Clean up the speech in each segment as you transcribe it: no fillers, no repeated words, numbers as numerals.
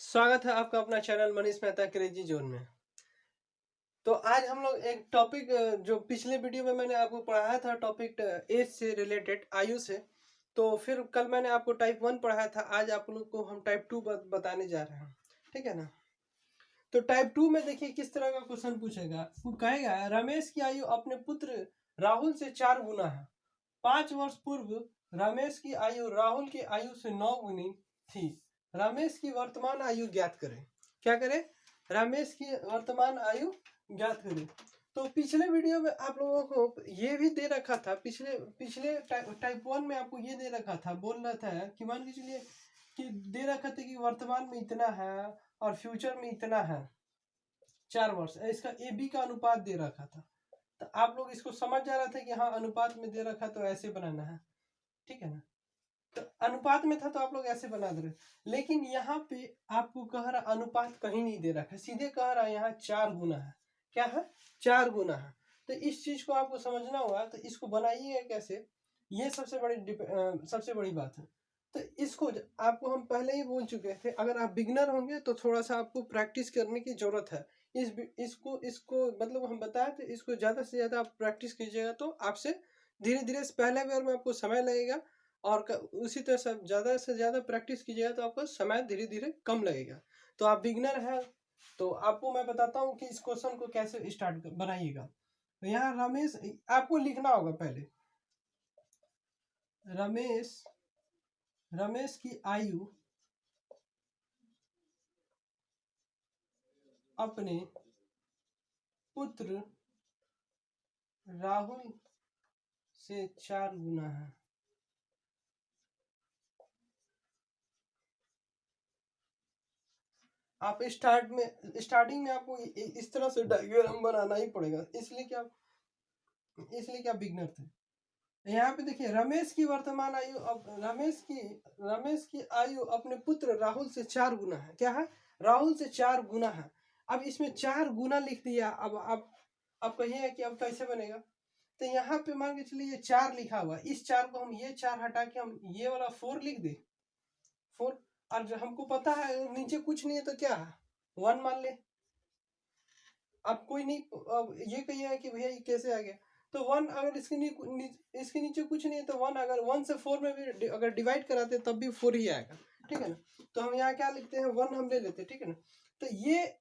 स्वागत है आपका अपना channel Manish Mehta crazy zone में। तो आज हम लोग एक टॉपिक जो पिछले वीडियो में मैंने आपको पढ़ाया था टॉपिक एज से रिलेटेड, आयु से। तो फिर कल मैंने आपको टाइप 1 पढ़ाया था, आज आप लोग को हम टाइप 2 बताने जा रहे हैं। ठीक है ना। तो टाइप 2 में देखिए किस तरह का क्वेश्चन पूछेगा। वो कहेगा रमेश की आयु अपने पुत्र राहुल से 4 गुना है। 5 वर्ष पूर्व रमेश की आयु राहुल की आयु से 9 गुनी थी। रमेश की वर्तमान आयु ज्ञात करें। क्या करें? रमेश की वर्तमान आयु ज्ञात करें। तो पिछले वीडियो में आप लोगों को ये भी दे रखा था, पिछले टाइप 1 में आपको ये दे रखा था, बोल रहा था कि मान के चलिए कि दे रखा था कि वर्तमान में इतना है और फ्यूचर में इतना है, 4 वर्ष इसका ए बी का अनुपात दे रखा था। तो आप लोग इसको समझ जा रहा था कि हाँ अनुपात में दे रखा तो ऐसे बनाना है। ठीक है ना। तो अनुपात में था तो आप लोग ऐसे बना दे रहे, लेकिन यहाँ पे आपको कह रहा अनुपात कहीं नहीं दे रखा है, सीधे कह रहा है यहाँ 4 गुना है। क्या है? 4 गुना है। तो इस चीज को आपको समझना होगा। तो इसको बनाइए कैसे, ये सबसे बड़ी बात है। तो इसको आपको हम पहले ही बोल चुके थे, अगर आप बिगनर होंगे तो थोड़ा सा आपको प्रैक्टिस करने की जरूरत है। इसको मतलब हम बताए थे, इसको ज़्यादा से ज़्यादा आप प्रैक्टिस कीजिएगा तो आपसे धीरे धीरे पहले बार में आपको समय लगेगा, और उसी तरह से ज़्यादा प्रैक्टिस कीजिएगा तो आपको समय धीरे धीरे कम लगेगा। तो आप बिगनर हैं तो आपको मैं बताता हूँ कि इस क्वेश्चन को कैसे स्टार्ट बनाइएगा। तो यहाँ रमेश आपको लिखना होगा पहले। रमेश की आयु अपने पुत्र राहुल से 4 गुना है। आप स्टार्टिंग में आपको इस तरह से डायग्राम बनाना ही पड़ेगा, इसलिए क्या बिगनर थे। यहाँ पे देखिए रमेश की वर्तमान आयु, अब रमेश की आयु अपने पुत्र राहुल से 4 गुना है। क्या है? राहुल से 4 गुना है। अब इसमें 4 गुना लिख दिया। अब कहिए कि अब कैसे बनेगा। तो यहाँ पे मान के चलिए ये 4 लिखा हुआ, इस 4 को हम ये 4 हटा के हम ये वाला 4 लिख दे। 4, और जो हमको पता है नीचे कुछ नहीं है तो क्या है, 1 मान ले। अब कोई नहीं, अब ये कहिए कि भैया ये कैसे आ गया। तो 1 अगर इसके नीचे कुछ नहीं है तो 1 अगर 1 से 4 में भी अगर डिवाइड कराते तब भी 4 ही आएगा। ठीक है ना। तो हम यहाँ क्या लिखते हैं, 1 हम ले लेते हैं। ठीक है ना। तो ये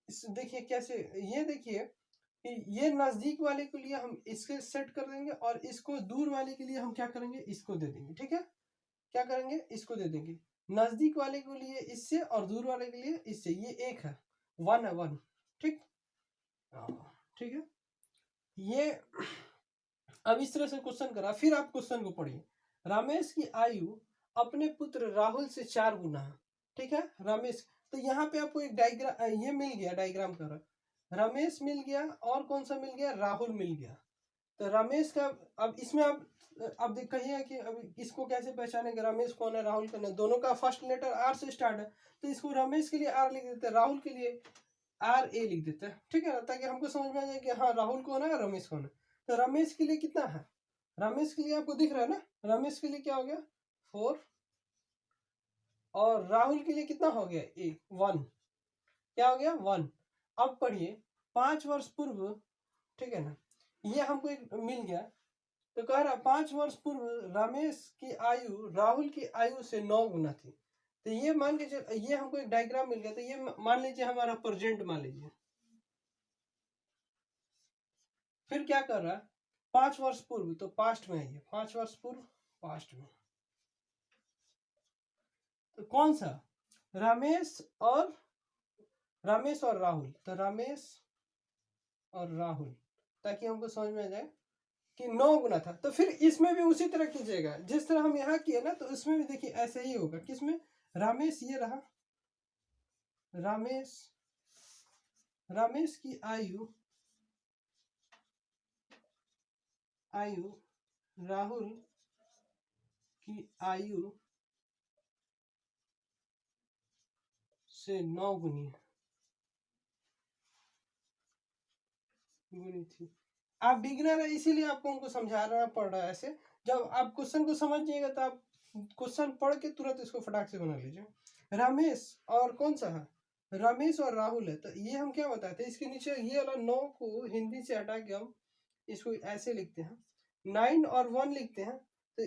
देखिए कैसे, ये देखिए कि ये नजदीक वाले के लिए हम इसके सेट कर देंगे और इसको दूर वाले के लिए हम क्या करेंगे, इसको दे देंगे। ठीक है। क्या करेंगे, इसको दे देंगे। नजदीक वाले के लिए इससे और दूर वाले के लिए इससे। ये 1 है, 1 है, 1। ठीक। ठीक है। ये अब इस तरह से क्वेश्चन करा, फिर आप क्वेश्चन को पढ़िए। रमेश की आयु अपने पुत्र राहुल से 4 गुना है। ठीक है। रमेश, तो यहाँ पे आपको एक डायग्राम ये मिल गया, डायग्राम कर रमेश मिल गया, और कौन सा मिल गया, राहुल मिल गया। तो रमेश का अब इसमें आप कहिए कि अब इसको कैसे पहचाने कि रमेश कौन है राहुल कौन है। दोनों का फर्स्ट लेटर आर से स्टार्ट है, तो इसको रमेश के लिए आर लिख देते हैं, राहुल के लिए आर ए लिख देते हैं। ठीक है ना, ताकि हमको समझ में आ जाए कि हाँ राहुल कौन है रमेश कौन है। तो रमेश के लिए कितना है, रमेश के लिए आपको दिख रहा है ना, रमेश के लिए क्या हो गया 4, और राहुल के लिए कितना हो गया 1। क्या हो गया 1। अब पढ़िए 5 वर्ष पूर्व। ठीक है ना, ये हमको एक मिल गया। तो कह रहा 5 वर्ष पूर्व रमेश की आयु राहुल की आयु से 9 गुना थी। तो ये मान लीजिए ये हमको एक डायग्राम मिल गया। तो ये मान लीजिए हमारा प्रेजेंट मान लीजिए। फिर क्या कर रहा है, 5 वर्ष पूर्व, तो पास्ट में है ये, 5 वर्ष पूर्व पास्ट में। तो कौन सा, रमेश और राहुल। तो रमेश और राहुल, ताकि हमको समझ में आ जाए कि 9 गुना था। तो फिर इसमें भी उसी तरह कीजिएगा जिस तरह हम यहाँ किए ना, तो उसमें भी देखिए ऐसे ही होगा। किसमें, रमेश ये रहा, रमेश की आयु राहुल की आयु से 9 गुनी थी। आप बिगिनर है इसीलिए आपको उनको समझाना पड़ रहा है ऐसे। जब आप क्वेश्चन को समझिएगा तो आप क्वेश्चन पढ़ के तुरंत इसको फटाक से बना लीजिए। रमेश और कौन सा है, रमेश और राहुल है। तो ये हम क्या बताते हैं, इसके नीचे ये वाला 9 को हिंदी से हटा के हम इसको ऐसे लिखते हैं, 9 और 1 लिखते हैं। तो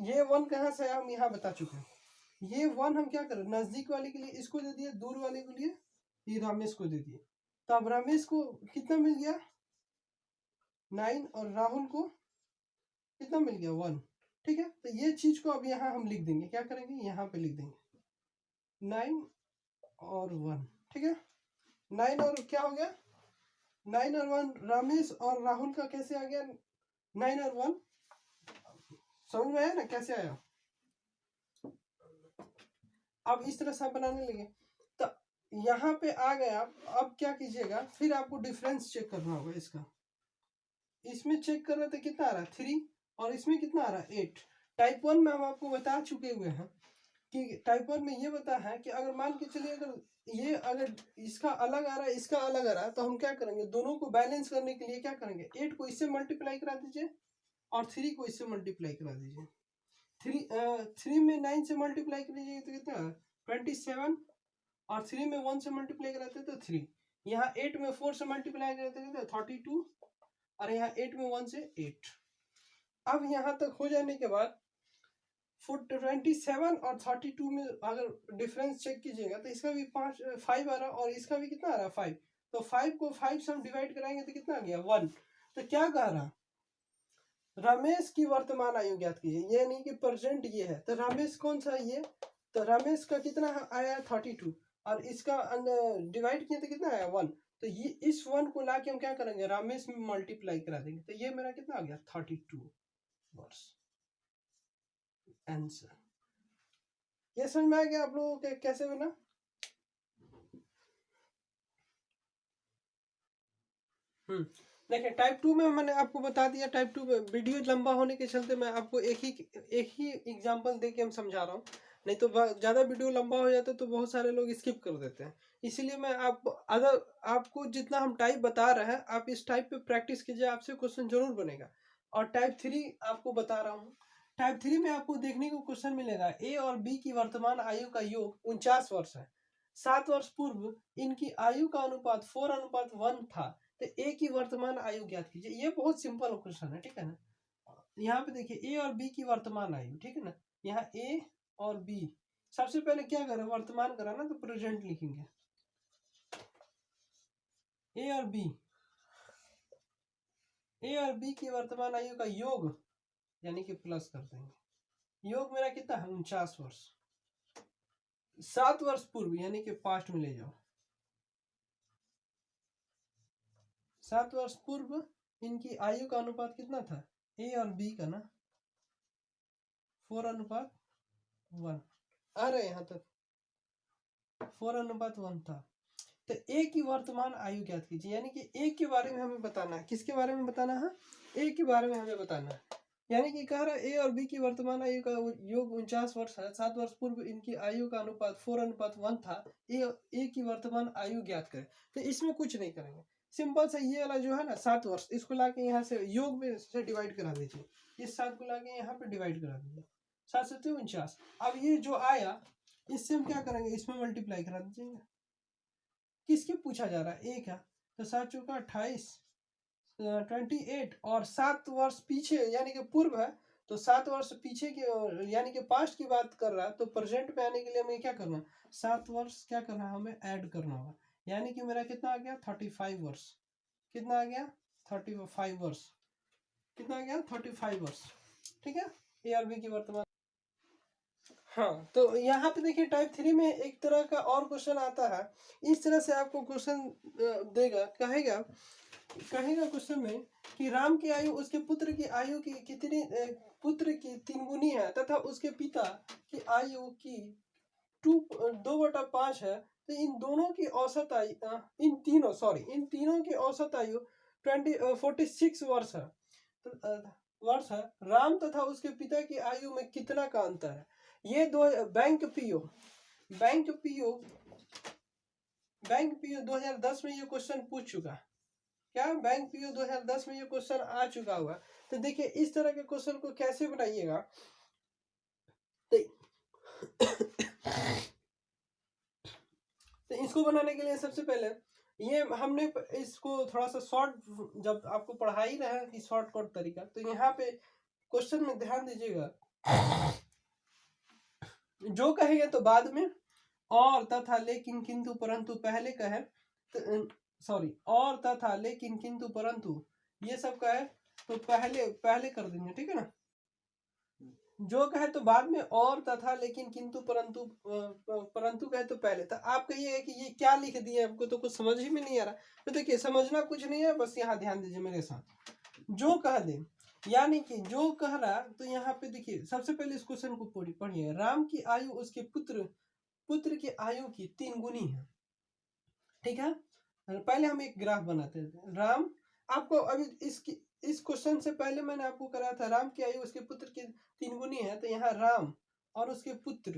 ये 1 कहाँ से हम यहाँ बता चुके हैं। ये 1 हम क्या करें, नजदीक वाले के लिए इसको दे दिए, दूर वाले के लिए ये रमेश को दे दिए। तो अब रमेश को कितना मिल गया 9 और राहुल को कितना मिल गया 1। ठीक है, तो ये चीज को अब यहाँ हम लिख देंगे, क्या करेंगे यहाँ पे लिख देंगे 9 और 1। ठीक है, 9 और क्या हो गया 9 और 1, रमेश और राहुल का कैसे आ गया 9 और 1, समझ में आया ना कैसे आया। अब इस तरह से आप बनाने लगे तो यहाँ पे आ गया। अब क्या कीजिएगा, फिर आपको डिफरेंस चेक करना होगा इसका। इसमें चेक कर रहे थे कितना आ रहा है 3 और इसमें कितना आ रहा है 8। टाइप 1 में हम आपको बता चुके हुए हैं कि टाइप 1 में ये बता है कि अगर मान के चलिए अगर ये अगर इसका अलग आ रहा है इसका अलग आ रहा है तो हम क्या करेंगे, दोनों को बैलेंस करने के लिए क्या करेंगे, 8 को इससे मल्टीप्लाई करा दीजिए और 3 को इससे मल्टीप्लाई करा दीजिए। 3 में 9 से मल्टीप्लाई करिए तो कितना 27 और 3 में 1 से मल्टीप्लाई कराते तो 3। यहाँ 8 में 4 से मल्टीप्लाई करते तो 32 और यहाँ 8 में 1 से 8। अब यहाँ तक हो जाने के बाद 27 और 32 में अगर डिफरेंस चेक कीजिएगा तो इसका भी 5 आ रहा और इसका भी कितना आ रहा 5। तो 5 को 5 से हम डिवाइड कराएंगे तो कितना आ गया 1। तो क्या कह रहा, रमेश की वर्तमान आयु ज्ञात कीजिए, ये नहीं कि प्रेजेंट ये है। तो रमेश कौन सा है ये, तो रमेश का कितना आया 32 और इसका डिवाइड किया तो कितना आया 1। तो ये इस 1 को लाके हम क्या करेंगे रमेश में मल्टीप्लाई करा देंगे तो ये मेरा कितना आ गया 32 वर्ष आंसर। ये समझ में आ गया आप लोगों को कैसे बना। देखिए टाइप 2 में मैंने आपको बता दिया, टाइप 2 में वीडियो लंबा होने के चलते मैं आपको एक ही एग्जांपल दे के हम समझा रहा हूँ, नहीं तो ज़्यादा वीडियो लंबा हो जाता तो बहुत सारे लोग स्किप कर देते हैं। इसीलिए मैं अगर आपको जितना हम टाइप बता रहे हैं आप इस टाइप पे प्रैक्टिस कीजिए, आपसे क्वेश्चन जरूर बनेगा। और टाइप 3 आपको बता रहा हूँ, टाइप 3 में आपको देखने को क्वेश्चन मिलेगा ए और बी की वर्तमान आयु का योग 49 वर्ष है। 7 वर्ष पूर्व इनकी आयु का अनुपात 4:1 था, तो ए की वर्तमान आयु ज्ञात कीजिए। ये बहुत सिंपल क्वेश्चन है, ठीक है ना। यहाँ पे देखिए ए और बी की वर्तमान आयु, ठीक है ना। यहाँ ए और बी, सबसे पहले क्या करें वर्तमान कराना तो प्रेजेंट लिखेंगे, ए और बी की वर्तमान आयु का योग यानी कि प्लस कर देंगे। योग मेरा कितना है 49 वर्ष। 7 वर्ष पूर्व यानी कि पास्ट में ले जाओ, 7 वर्ष पूर्व इनकी आयु का अनुपात कितना था ए और बी का ना 4:1 आ रहे यहाँ तक 4:1 था। तो ए की वर्तमान आयु ज्ञात कीजिए, यानी कि ए के बारे में हमें बताना है। किसके बारे में बताना है, ए के बारे में हमें बताना है। यानी कि कह रहा है ए और बी की वर्तमान आयु का योग 49 वर्ष है। 7 वर्ष पूर्व इनकी आयु का अनुपात 4:1 था। ए की वर्तमान आयु ज्ञात करें। तो इसमें कुछ नहीं करेंगे, सिंपल सा ये वाला जो है ना 7 वर्ष, इसको लाके यहाँ से योग में से डिवाइड करा दीजिए। इस 7 को लाके यहाँ पे डिवाइड करा दीजिए, 7 7 49। अब ये जो आया इससे हम क्या करेंगे, इसमें मल्टीप्लाई करा दीजिएगा। किसके पूछा जा रहा है, एक है तो 7 चौका 28 28 और 7 वर्ष पीछे यानी कि पूर्व है तो 7 वर्ष पीछे के यानी कि पास्ट की बात कर रहा है। तो प्रेजेंट पे आने के लिए हमें क्या करना है 7 वर्ष क्या करना है हमें ऐड करना होगा। यानी कि मेरा कितना आ गया 35 वर्ष। कितना आ गया 35 वर्ष। कितना आ गया 35 वर्ष। ठीक है, ए और बी की वर्तमान। हाँ, तो यहाँ पे देखिए टाइप 3 में एक तरह का और क्वेश्चन आता है। इस तरह से आपको क्वेश्चन देगा, कहेगा क्वेश्चन में कि राम की आयु उसके पुत्र की आयु की कितनी पुत्र की 3 गुनी है तथा उसके पिता की आयु की 2/5 है। तो इन दोनों की औसत आयु इन तीनों की औसत आयु 46 वर्ष है। राम तथा उसके पिता की आयु में कितना का अंतर है। ये दो बैंक पीओ 2010 में ये क्वेश्चन पूछ चुका है। क्या बैंक पीओ 2010 में ये क्वेश्चन आ चुका हुआ। तो देखिए इस तरह के क्वेश्चन को कैसे बनाइएगा। तो इसको बनाने के लिए सबसे पहले ये हमने इसको थोड़ा सा शॉर्ट, जब आपको पढ़ा ही रहा है कि शॉर्टकट तरीका, तो यहाँ पे क्वेश्चन में ध्यान दीजिएगा, जो कहेगा तो बाद में, और तथा लेकिन किंतु परंतु पहले कहे, सॉरी, और तथा लेकिन किंतु परंतु ये सब कहे तो पहले पहले कर देंगे, ठीक है ना। जो कहे तो बाद में, और तथा लेकिन किंतु परंतु परंतु कहे तो पहले। तो आप कहिए कि ये क्या लिख दिए, आपको तो कुछ समझ ही में नहीं आ रहा। तो देखिए, समझना कुछ नहीं है, बस यहाँ ध्यान दीजिए मेरे साथ। जो कह दे, यानी कि जो कह रहा, तो यहाँ पे देखिए सबसे पहले इस क्वेश्चन को पढ़िए। राम की आयु उसके पुत्र की आयु की 3 गुनी है, ठीक है। पहले हम एक ग्राफ बनाते हैं। राम, आपको अभी इस क्वेश्चन से पहले मैंने आपको कराया था, राम की आयु उसके पुत्र की 3 गुनी है। तो यहाँ राम और उसके पुत्र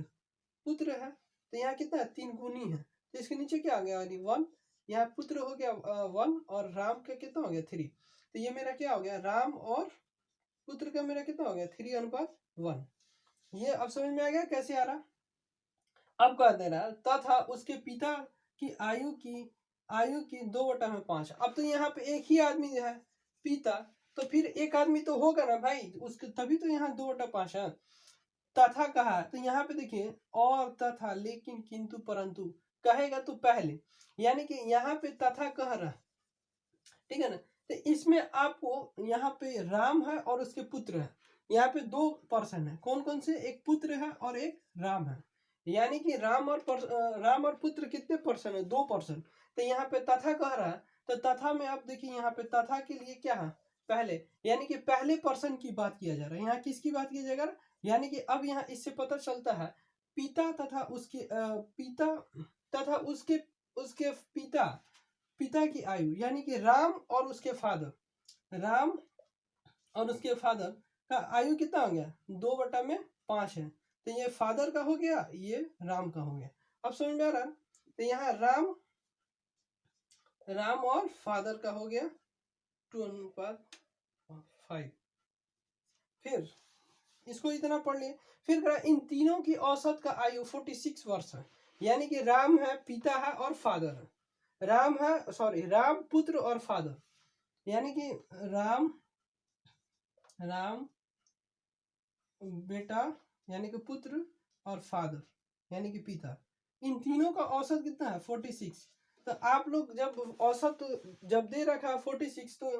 है, तो यहाँ कितना है, 3 गुनी है। तो इसके नीचे क्या आ गया, 1, यहाँ पुत्र हो गया 1, और राम का कितना हो गया 3। तो ये मेरा क्या हो गया, राम और पुत्र का मेरा कितना हो गया 3:1। ये अब समझ में आ गया कैसे आ रहा। अब कह दे रहा तथा उसके पिता की आयु की 2/5। अब तो यहाँ पे एक ही आदमी है पिता, तो फिर एक आदमी तो होगा ना भाई उसके, तभी तो यहाँ 2/5 है। तथा कहा, तो यहाँ पे देखिए, और तथा लेकिन किंतु परंतु कहेगा तो पहले, यानी कि यहाँ पे तथा कह रहा, ठीक है ना। तो इसमें आपको यहाँ पे राम है और उसके पुत्र है, यहाँ पे 2 पर्सन है। कौन कौन से, एक पुत्र है और एक राम है, यानी कि राम और पुत्र कितने पर्सन है, 2 पर्सन। तो यहाँ पे तथा कह रहा है, तो तथा में आप देखिए, यहाँ पे तथा के लिए क्या है, पहले, यानी कि पहले पर्सन की बात किया जा रहा है। यहाँ किसकी बात किया जाएगा, यानी कि अब यहाँ इससे पता चलता है पिता तथा उसके पिता की आयु, यानी कि राम और उसके फादर का आयु कितना हो गया, 2/5 है। तो ये फादर का हो गया, ये राम का हो गया। अब समझ में आ रहा। तो यहाँ राम और फादर का हो गया 2:5। फिर इसको इतना पढ़ लिए। फिर कहा इन तीनों की औसत का आयु 46 वर्ष है, यानी कि राम है, पिता है और फादर है। राम पुत्र और फादर, यानी कि राम बेटा यानी कि पुत्र, और फादर यानी कि पिता, इन तीनों का औसत कितना है 46। तो आप लोग जब औसत जब दे रखा है 46, तो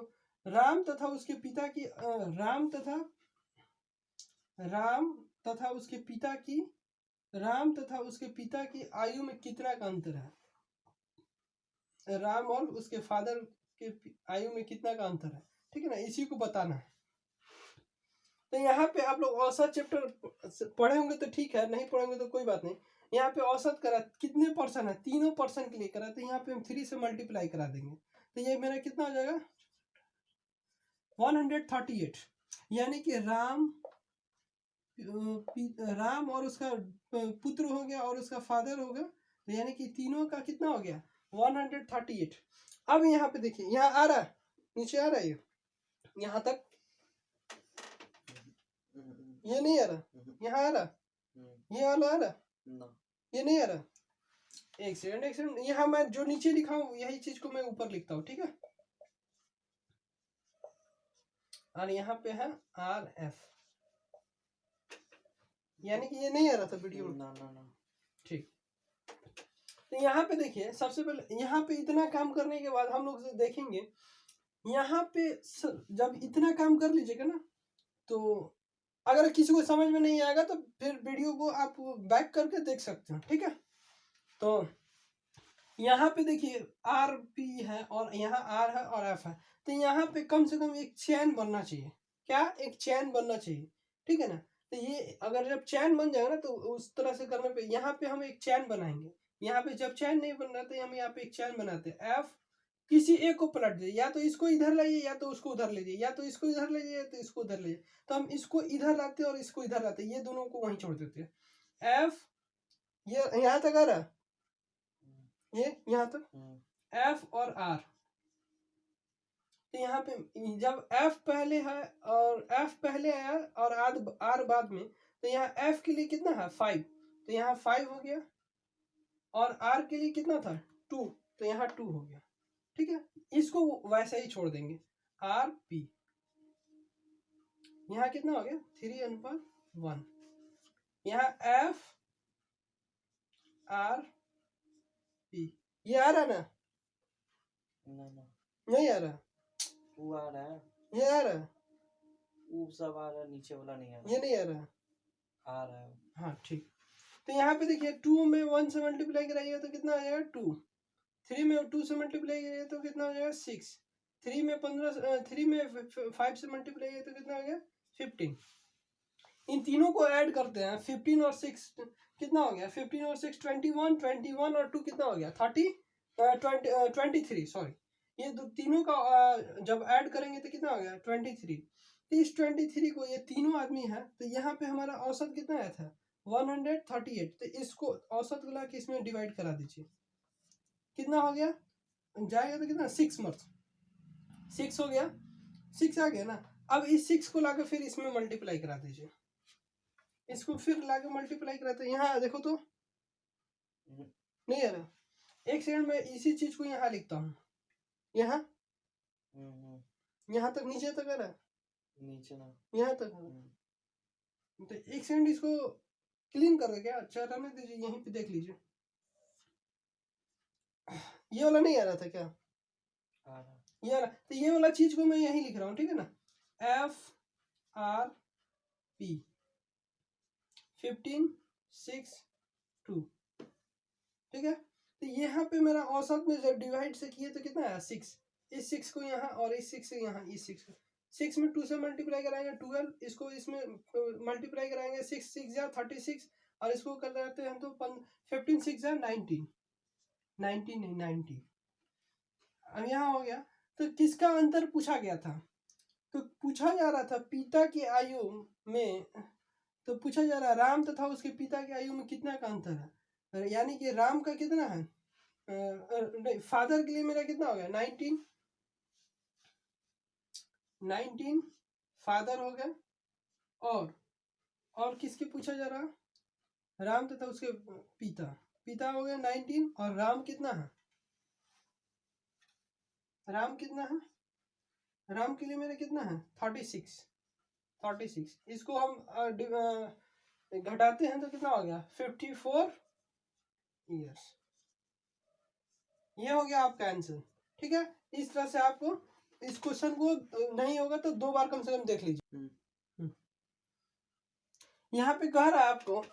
राम तथा उसके पिता की राम तथा उसके पिता की आयु में कितना का अंतर है, राम और उसके फादर के आयु में कितना का अंतर है, ठीक है ना, इसी को बताना है। तो यहाँ पे आप लोग औसत चैप्टर पढ़े होंगे तो ठीक है, नहीं पढ़ेंगे तो कोई बात नहीं। यहाँ पे औसत करा कितने पर्सन है, 3 पर्सन के लिए करा, तो यहाँ पे हम 3 से मल्टीप्लाई करा देंगे। तो ये मेरा कितना हो जाएगा 138, यानी कि राम और उसका पुत्र हो गया और उसका फादर होगा, तो यानी कि तीनों का कितना हो गया 138। अब यहाँ पे देखिए, यहाँ आ रहा है, नीचे आ रहा है, यहाँ तक ये नहीं आ रहा, यहाँ आ रहा, ये वाला आ रहा, ये नहीं आ रहा। एक सेकंड, यहाँ मैं जो नीचे लिखा हूँ यही चीज को मैं ऊपर लिखता हूँ, ठीक है। और यहाँ पे है RF, यानी कि ये नहीं आ रहा था वीडियो ना। ठीक, तो यहाँ पे देखिए, सबसे पहले यहाँ पे इतना काम करने के बाद हम लोग देखेंगे, यहाँ पे जब इतना काम कर लीजिएगा ना, तो अगर किसी को समझ में नहीं आएगा तो फिर वीडियो को आप बैक करके देख सकते हैं, ठीक है। तो यहाँ पे देखिए RP है और यहाँ R है और F है, तो यहाँ पे कम से कम एक चैन बनना चाहिए, क्या, एक चैन बनना चाहिए, ठीक है ना। तो ये अगर जब चैन बन जाएगा ना, तो उस तरह से करने पे यहाँ पे हम एक चैन बनाएंगे। यहाँ पे जब चैन नहीं बन रहा तो हम यहाँ पे एक चैन बनाते हैं, F किसी एक को पलट दीजिए, या तो इसको इधर लाइए या तो उसको उधर लीजिए, या तो इसको इधर लीजिए तो इसको उधर लीजिए। तो हम इसको इधर लाते और इसको इधर लाते, ये दोनों को वहीं छोड़ देते हैं। F ये यहाँ तक आ रहा, ये यहाँ तक F और R। तो यहाँ पे जब F पहले है और F पहले है और R बाद में, तो यहाँ F के लिए कितना है 5, तो यहाँ 5 हो गया और आर के लिए कितना था 2, तो यहाँ 2 हो गया। ठीक है, इसको वैसे ही छोड़ देंगे आर पी। यहाँ कितना हो गया 3:1। यहाँ एफ आर पी, ये आ रहा ना? नहीं आ रहा, वो आ रहा है, ये आ रहा, वो सब आ रहा है, नीचे वाला नहीं आ रहा। ये नहीं आ रहा, आ रहा है। हाँ ठीक। तो यहाँ पे देखिए 2 में 1 से मल्टीप्लाई कराइए तो कितना आ जाएगा 2, 3 में 2 से मल्टीप्लाई करिए तो कितना हो जाएगा 6, 3 में 5 से मल्टीप्लाई करिए तो कितना हो गया 15। इन तीनों को ऐड करते हैं, 15 और 6 कितना हो गया, 15 और 6 21, 21 और 2 कितना हो गया 23, सॉरी। ये तीनों का जब ऐड करेंगे तो कितना हो गया 23। तो इस 23 को, ये तीनों आदमी है, तो यहाँ पे हमारा औसत कितना आया था 138। तो इसको औसत को लाके इसमें डिवाइड करा दीजिए, कितना हो गया जाएगा तो कितना 6 मार्क्स, 6 हो गया, 6 आ गया ना। अब इस 6 को लाकर फिर इसमें मल्टीप्लाई करा दीजिए, इसको फिर लाके मल्टीप्लाई कराते हैं। यहाँ देखो तो नहीं आ रहा, एक सेकंड में इसी चीज को यहाँ लिखता हूँ, यहाँ यहाँ तक नीचे तक आ रहा, नीचे ना यहाँ तक। तो एक सेकंड इसको क्लीन कर दे क्या, अच्छा रहने दीजिए, यहीं पे देख लीजिए। ये वाला नहीं आ रहा था क्या, आ रहा, ये आ रहा, तो ये वाला चीज को मैं यहीं लिख रहा हूँ, ठीक है ना, एफ आर पी 15 6 2, ठीक है। तो यहाँ पे मेरा औसत में जब डिवाइड से किए तो कितना आया 6, इस 6 को यहाँ और इस 6 से यहाँ, इस 6 को 6 में 2 से मल्टीप्लाई कराएंगे 12, इसको इसमें मल्टीप्लाई कराएंगे 6 6 जा 36, और इसको कर देते हैं तो 15 6 जा 19 नहीं 90। अब यहाँ हो गया, तो किसका अंतर पूछा गया था, तो पूछा जा रहा था पिता की आयु में, तो पूछा जा रहा है राम तथा उसके पिता की आयु में कितना का अंतर है, यानी कि राम का कितना है, नहीं फादर के लिए मेरा कितना हो गया 19 फादर हो गया, और किसके पूछा जा रहा, राम तथा उसके पिता हो गया 19, और राम कितना है, राम के लिए मेरा कितना है 36। इसको हम घटाते हैं तो कितना हो गया 54 ईयर्स। ये हो गया आपका आंसर, ठीक है। इस तरह से आपको इस क्वेश्चन को नहीं होगा तो 2 बार कम से कम देख लीजिए। यहाँ पे कह रहा है आपको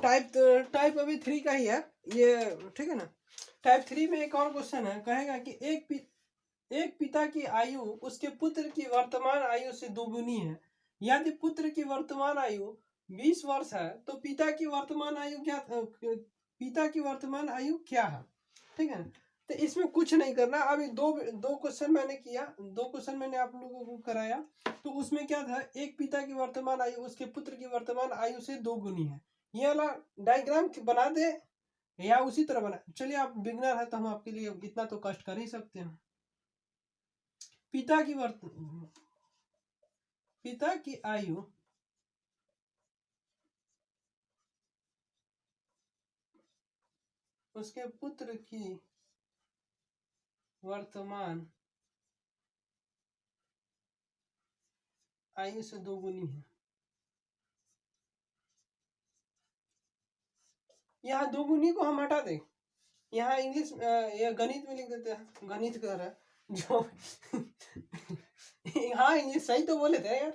टाइप अभी 3 का ही है ये, ठीक है ना। टाइप 3 में एक और क्वेश्चन है, कहेगा कि एक पिता की आयु उसके पुत्र की वर्तमान आयु से दोगुनी है, यदि पुत्र की वर्तमान आयु 20 वर्ष है तो पिता की वर्तमान आयु क्या है, ठीक है। तो इसमें कुछ नहीं करना, अभी दो क्वेश्चन मैंने किया, 2 क्वेश्चन मैंने आप लोगों को कराया, तो उसमें क्या था, एक पिता की वर्तमान आयु उसके पुत्र की वर्तमान आयु से 2 गुनी है। ये वाला डायग्राम बना दे या उसी तरह बना, चलिए आप बिगनर है तो हम आपके लिए इतना तो कष्ट कर ही सकते हैं। पिता की आयु उसके पुत्र की वर्तमान आयु से 2 गुनी है। यहाँ 2 गुनी को हम हटा दें, यहाँ इंग्लिश या गणित में लिख देते हैं, गणित कर रहा है जो हाँ इंग्लिश सही तो बोले थे यार,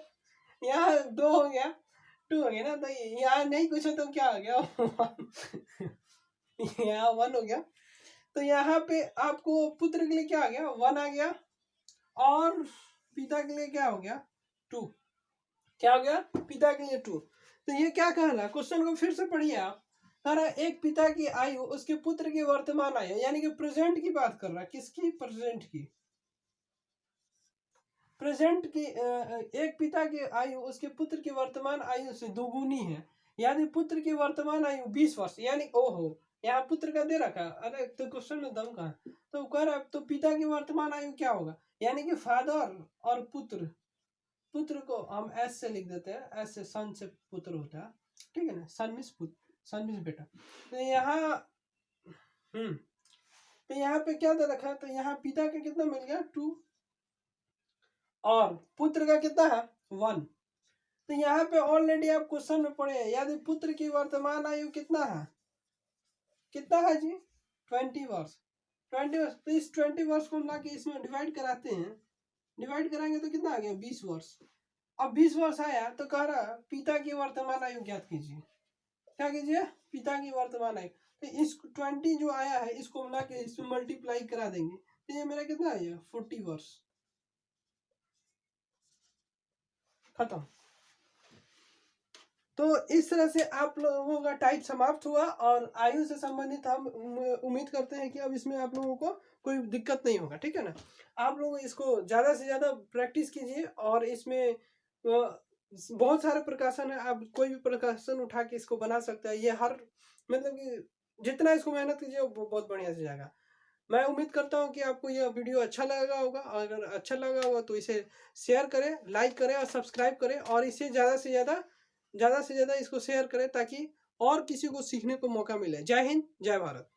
यहाँ 2 हो गया 2 हो गया ना, तो यहाँ नहीं कुछ हो तो क्या हो गया यहाँ 1 हो गया, तो यहाँ पे आपको पुत्र के लिए क्या आ गया 1 आ गया, और पिता के लिए क्या हो गया 2, क्या हो गया पिता के लिए 2। तो ये क्या कह रहा है, क्वेश्चन को फिर से पढ़िए आप, कह रहा है एक पिता की आयु उसके पुत्र की वर्तमान आयु, यानी कि प्रेजेंट की बात कर रहा है, किसकी प्रेजेंट की एक पिता की आयु उसके पुत्र की वर्तमान आयु से 2 गुनी है, यानी पुत्र की वर्तमान आयु 20 वर्ष, यानी ओहो यहाँ पुत्र का दे रखा, अरे तो क्वेश्चन में दम कहाँ, तो कह रहा है तो पिता की वर्तमान आयु क्या होगा, यानी कि फादर और पुत्र को हम एस से लिख देते हैं, एस से सन से पुत्र होता है, ठीक है ना, सन मीन्स पुत्र, सन मीन्स बेटा। तो यहाँ तो यहाँ पे क्या दे रखा है, तो यहाँ पिता का कितना मिल गया 2 और पुत्र का कितना है 1। तो यहाँ पे ऑलरेडी आप क्वेश्चन में पढ़े हैं, यदि पुत्र की वर्तमान आयु कितना है जी 20 वर्ष। 20 वर्ष, तो इस 20 वर्ष को हम ला के इसमें डिवाइड कराते हैं, डिवाइड कराएंगे तो कितना आ गया 20 वर्ष। अब 20 वर्ष आया तो कह रहा पिता की वर्तमान आयु ज्ञात कीजिए। क्या कीजिए, पिता की वर्तमान आयु। तो इस 20 जो आया है इसको मिला के इसमें मल्टीप्लाई करा देंगे तो ये मेरा कितना आएगा 40 वर्ष। खत्म। तो इस तरह से आप लोगों का टाइप समाप्त हुआ और आयु से संबंधित हम उम्मीद करते हैं कि अब इसमें आप लोगों को कोई दिक्कत नहीं होगा, ठीक है ना। आप लोग इसको ज़्यादा से ज़्यादा प्रैक्टिस कीजिए और इसमें बहुत सारे प्रकाशन है, आप कोई भी प्रकाशन उठा के इसको बना सकते हैं। ये हर मतलब कि जितना इसको मेहनत कीजिए वो बहुत बढ़िया से जाएगा। मैं उम्मीद करता हूँ कि आपको यह वीडियो अच्छा लगा होगा, अगर अच्छा लगा होगा तो इसे शेयर करें, लाइक करें और सब्सक्राइब करें और इसे ज़्यादा से ज़्यादा इसको शेयर करें ताकि और किसी को सीखने को मौका मिले। जय हिंद, जय भारत।